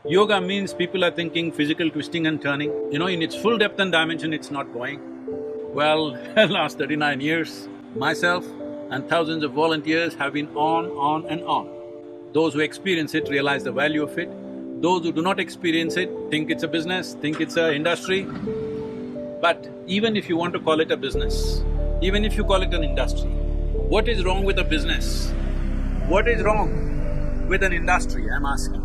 Yoga means people are thinking physical twisting and turning. In its full depth and dimension, it's not going. Well, last 39 years, myself and thousands of volunteers have been on and on. Those who experience it realize the value of it. Those who do not experience it think it's a business, think it's an industry. But even if you want to call it a business, even if you call it an industry, what is wrong with a business? What is wrong with an industry, I'm asking?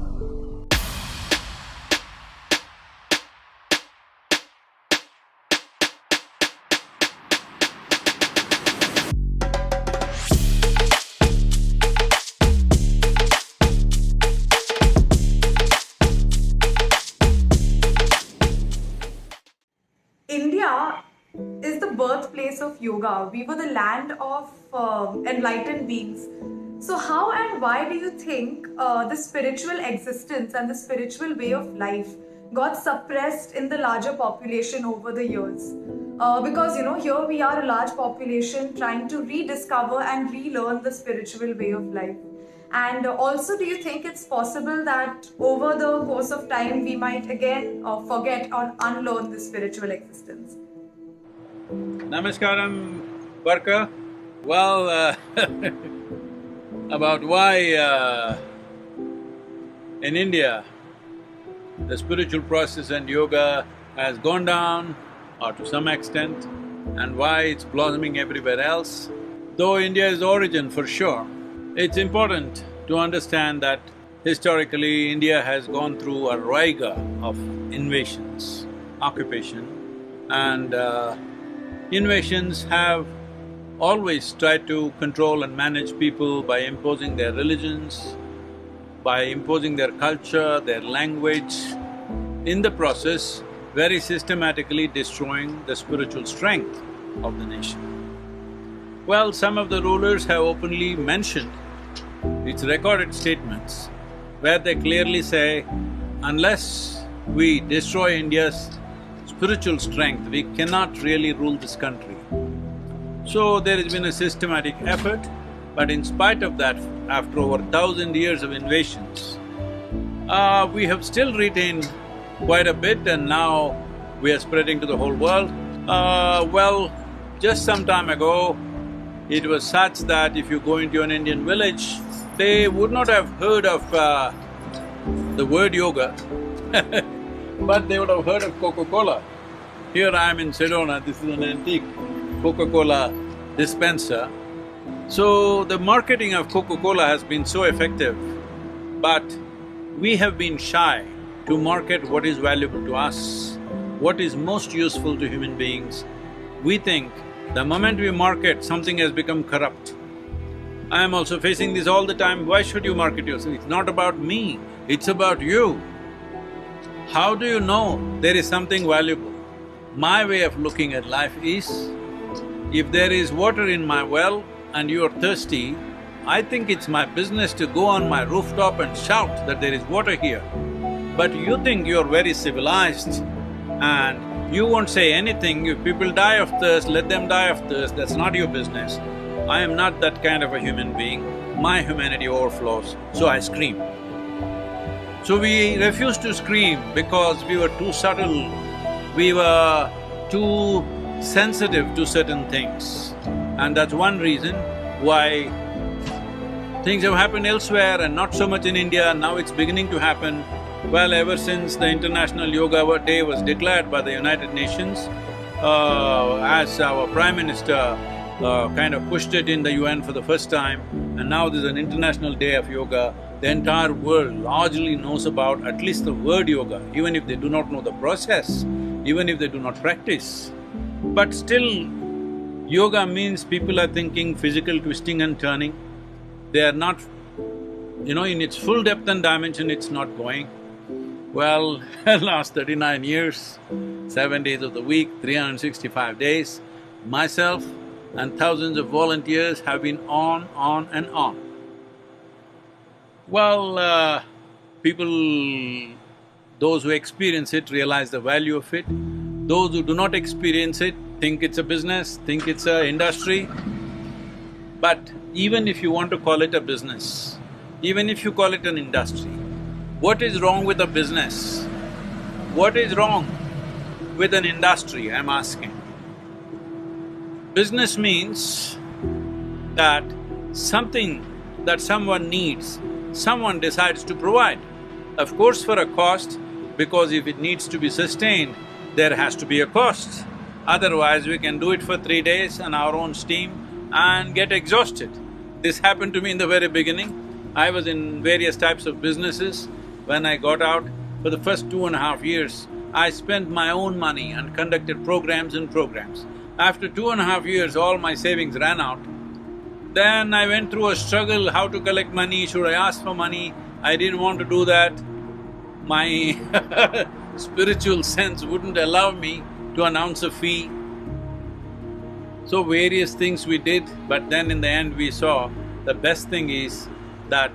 India is the birthplace of yoga. We were the land of enlightened beings. So, how and why do you think the spiritual existence and the spiritual way of life got suppressed in the larger population over the years? Because here we are a large population trying to rediscover and relearn the spiritual way of life. And also, do you think it's possible that over the course of time we might again forget or unlearn the spiritual existence? Namaskaram, Barkha. Well, about why in India the spiritual process and yoga has gone down, or to some extent, and why it's blossoming everywhere else. Though India is origin for sure, it's important to understand that historically India has gone through a raiga of invasions, occupation, and invasions have always tried to control and manage people by imposing their religions, by imposing their culture, their language, in the process very systematically destroying the spiritual strength of the nation. Well, some of the rulers have openly mentioned, it's recorded statements, where they clearly say, unless we destroy India's spiritual strength, we cannot really rule this country. So there has been a systematic effort, but in spite of that, after over 1,000 years of invasions, we have still retained quite a bit, and now we are spreading to the whole world. Well, just some time ago, it was such that if you go into an Indian village, they would not have heard of the word yoga, but they would have heard of Coca-Cola. Here I am in Sedona, this is an antique Coca-Cola dispenser. So the marketing of Coca-Cola has been so effective, but we have been shy to market what is valuable to us, what is most useful to human beings. We think the moment we market, something has become corrupt. I am also facing this all the time, why should you market yourself? It's not about me, it's about you. How do you know there is something valuable? My way of looking at life is, if there is water in my well and you are thirsty, I think it's my business to go on my rooftop and shout that there is water here. But you think you're very civilized and you won't say anything. If people die of thirst, let them die of thirst, that's not your business. I am not that kind of a human being. My humanity overflows, so I scream. So we refused to scream because we were too subtle, we were too sensitive to certain things. And that's one reason why things have happened elsewhere and not so much in India, now it's beginning to happen. Well, ever since the International Yoga Day was declared by the United Nations, as our Prime Minister kind of pushed it in the UN for the first time, and now there's an International Day of Yoga, the entire world largely knows about at least the word yoga, even if they do not know the process, even if they do not practice. But still, yoga means people are thinking physical twisting and turning. They are not… in its full depth and dimension, it's not going. Well, last 39 years, 7 days of the week, 365 days, myself and thousands of volunteers have been on and on. Well, people… those who experience it realize the value of it. Those who do not experience it think it's a business, think it's an industry. But even if you want to call it a business, even if you call it an industry, What is wrong with a business? What is wrong with an industry, I'm asking? Business means that something that someone needs, someone decides to provide. Of course for a cost, because if it needs to be sustained, there has to be a cost. Otherwise, we can do it for 3 days on our own steam and get exhausted. This happened to me in the very beginning. I was in various types of businesses. When I got out, for the first 2.5 years, I spent my own money and conducted programs and programs. After 2.5 years, all my savings ran out. Then I went through a struggle, how to collect money, should I ask for money? I didn't want to do that. My spiritual sense wouldn't allow me to announce a fee. So various things we did, but then in the end we saw the best thing is that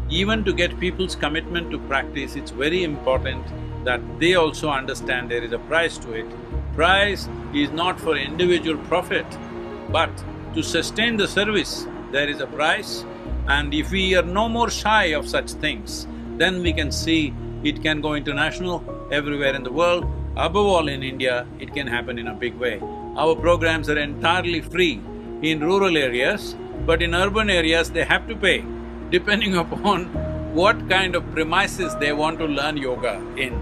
even to get people's commitment to practice, it's very important that they also understand there is a price to it. Price is not for individual profit, but to sustain the service, there is a price, and if we are no more shy of such things, then we can see it can go international everywhere in the world. Above all in India, it can happen in a big way. Our programs are entirely free in rural areas, but in urban areas they have to pay, depending upon what kind of premises they want to learn yoga in,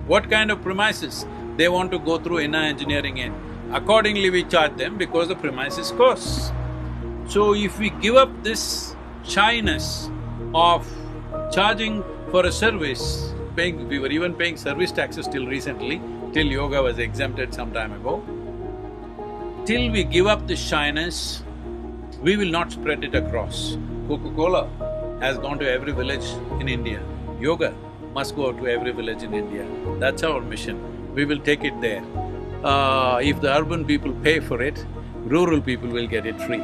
what kind of premises they want to go through inner engineering in. Accordingly, we charge them because the premises costs. So if we give up this shyness of charging for a service, we were even paying service taxes till recently, till yoga was exempted some time ago. Till we give up this shyness, we will not spread it across. Coca-Cola has gone to every village in India. Yoga must go to every village in India. That's our mission. We will take it there. If the urban people pay for it, rural people will get it free